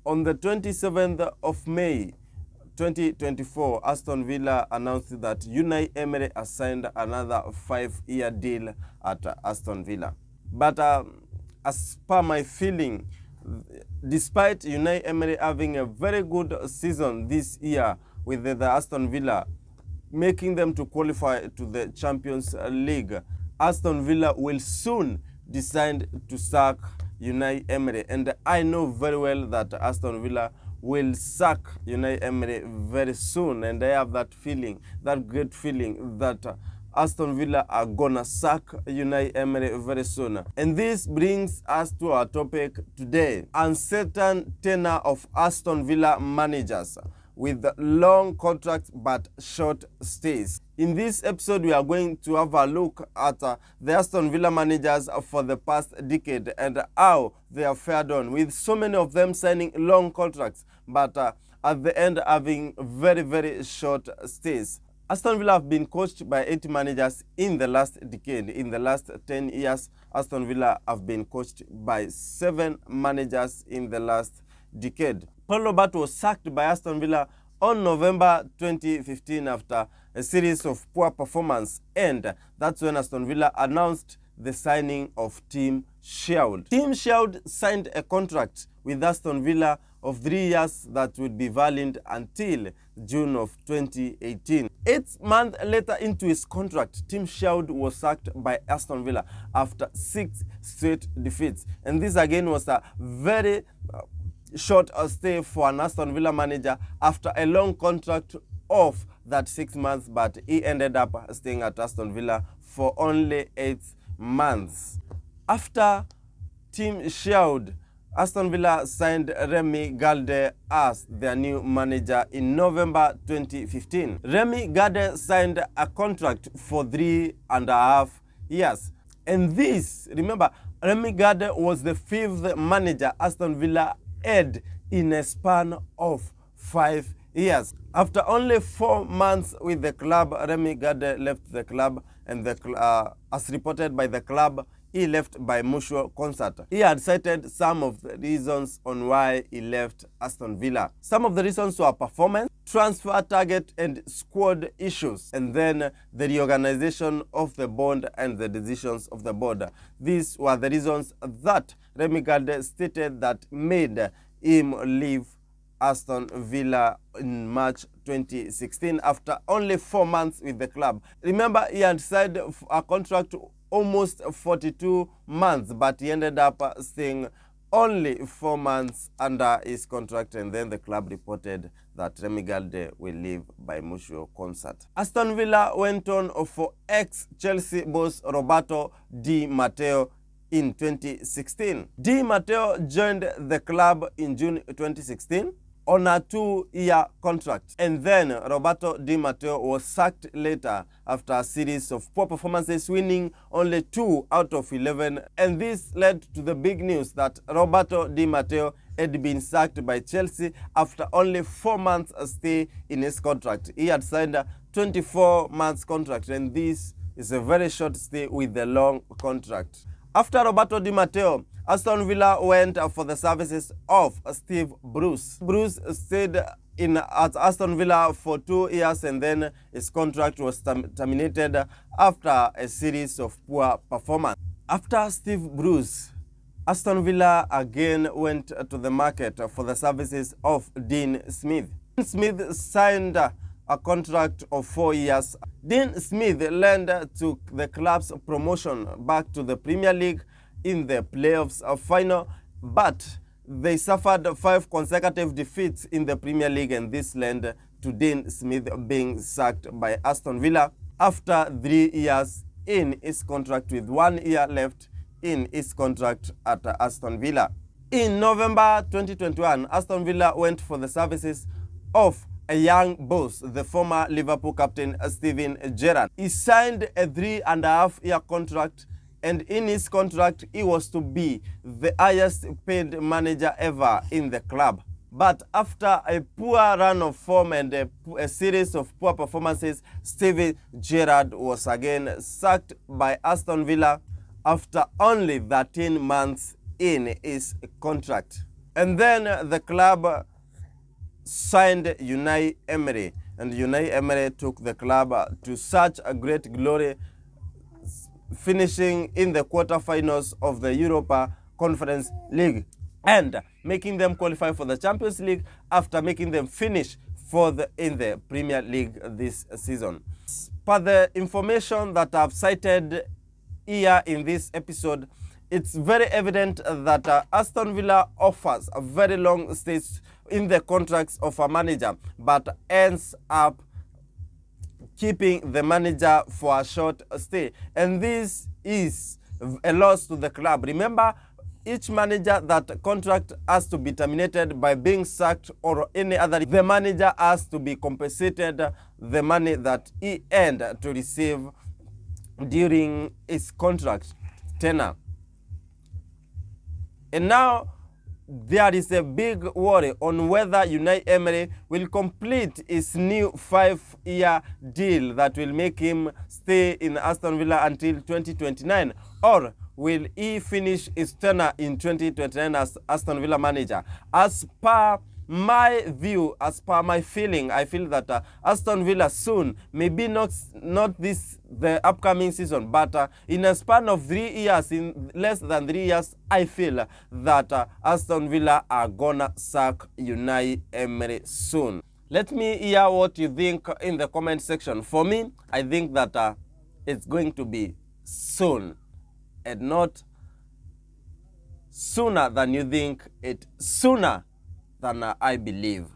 On the 27th of May 2024, Aston Villa announced that Unai Emery has signed another 5-year deal at Aston Villa. But as per my feeling, despite Unai Emery having a very good season this year with the Aston Villa, making them to qualify to the Champions League, Aston Villa will soon decide to sack Unai Emery. And I know very well that Aston Villa will sack Unai Emery very soon. And I have that feeling, that great feeling that Aston Villa are gonna sack Unai Emery very soon. And this brings us to our topic today: uncertain tenure of Aston Villa managers with long contracts but short stays. In this episode, we are going to have a look at the Aston Villa managers for the past decade and how they have fared on, with so many of them signing long contracts but at the end having very short stays. Aston Villa have been coached by 8 managers in the last decade. In the last 10 years, Aston Villa have been coached by 7 managers in the last decade. Paul Robert was sacked by Aston Villa on November 2015 after a series of poor performance, and that's when Aston Villa announced the signing of Tim Sherwood. Tim Sherwood signed a contract with Aston Villa of 3 years that would be valid until June of 2018. 8 months later into his contract, Tim Sherwood was sacked by Aston Villa after 6 straight defeats. And this again was a very short stay for an Aston Villa manager after a long contract of that 6 months, but he ended up staying at Aston Villa for only 8 months. After Tim Sherwood, Aston Villa signed Remy Garde as their new manager in November 2015. Remy Garde signed a contract for 3.5 years. And this, remember, Remy Garde was the 5th manager Aston Villa had in a span of 5 years. After only 4 months with the club, Remy Garde left the club, and as reported by the club, he left by mutual consent. He had cited some of the reasons on why he left Aston Villa. Some of the reasons were performance, transfer target, and squad issues, and then the reorganization of the board and the decisions of the board. These were the reasons that Remy Garde stated that made him leave Aston Villa in March 2016 after only 4 months with the club. Remember, he had signed a contract almost 42 months, but he ended up staying only 4 months under his contract, and then the club reported that Remy Garde will leave by mutual consent. Aston Villa went on for ex-Chelsea boss Roberto Di Matteo in 2016. Di Matteo joined the club in June 2016 on a 2-year contract, and then Roberto Di Matteo was sacked later after a series of poor performances, winning only 2 out of 11, and this led to the big news that Roberto Di Matteo had been sacked by Chelsea after only 4 months stay in his contract. He had signed a 24 months contract, and this is a very short stay with a long contract. After Roberto Di Matteo, Aston Villa went for the services of Steve Bruce. Bruce stayed at Aston Villa for 2 years, and then his contract was terminated after a series of poor performance. After Steve Bruce, Aston Villa again went to the market for the services of Dean Smith. Dean Smith signed a contract of 4 years. Dean Smith led to the club's promotion back to the Premier League in the playoffs final, but they suffered 5 consecutive defeats in the Premier League, and this led to Dean Smith being sacked by Aston Villa after 3 years in his contract, with 1 year left in his contract at Aston Villa. In November 2021, Aston Villa went for the services of a young boss, the former Liverpool captain Steven Gerrard. He signed a 3.5-year contract, and in his contract, he was to be the highest paid manager ever in the club. But after a poor run of form and a series of poor performances, Steven Gerrard was again sacked by Aston Villa after only 13 months in his contract. And then the club signed Unai Emery, and Unai Emery took the club to such a great glory, finishing in the quarterfinals of the Europa Conference League and making them qualify for the Champions League after making them finish in the Premier League this season. Per the information that I've cited here in this episode, it's very evident that Aston Villa offers a very long stage in the contracts of a manager, but ends up keeping the manager for a short stay. And this is a loss to the club. Remember, each manager that contract has to be terminated by being sacked or any other, the manager has to be compensated the money that he earned to receive during his contract tenure. And now there is a big worry on whether Unai Emery will complete his new 5-year deal that will make him stay in Aston Villa until 2029, or will he finish his tenure in 2029 as Aston Villa manager. As per my view, as per my feeling, I feel that Aston Villa soon, maybe not the upcoming season, but in a span of 3 years, in less than 3 years, I feel that Aston Villa are gonna sack Unai Emery soon. Let me hear what you think in the comment section. For me, I think that it's going to be soon, and not sooner than you think, it sooner than I believe.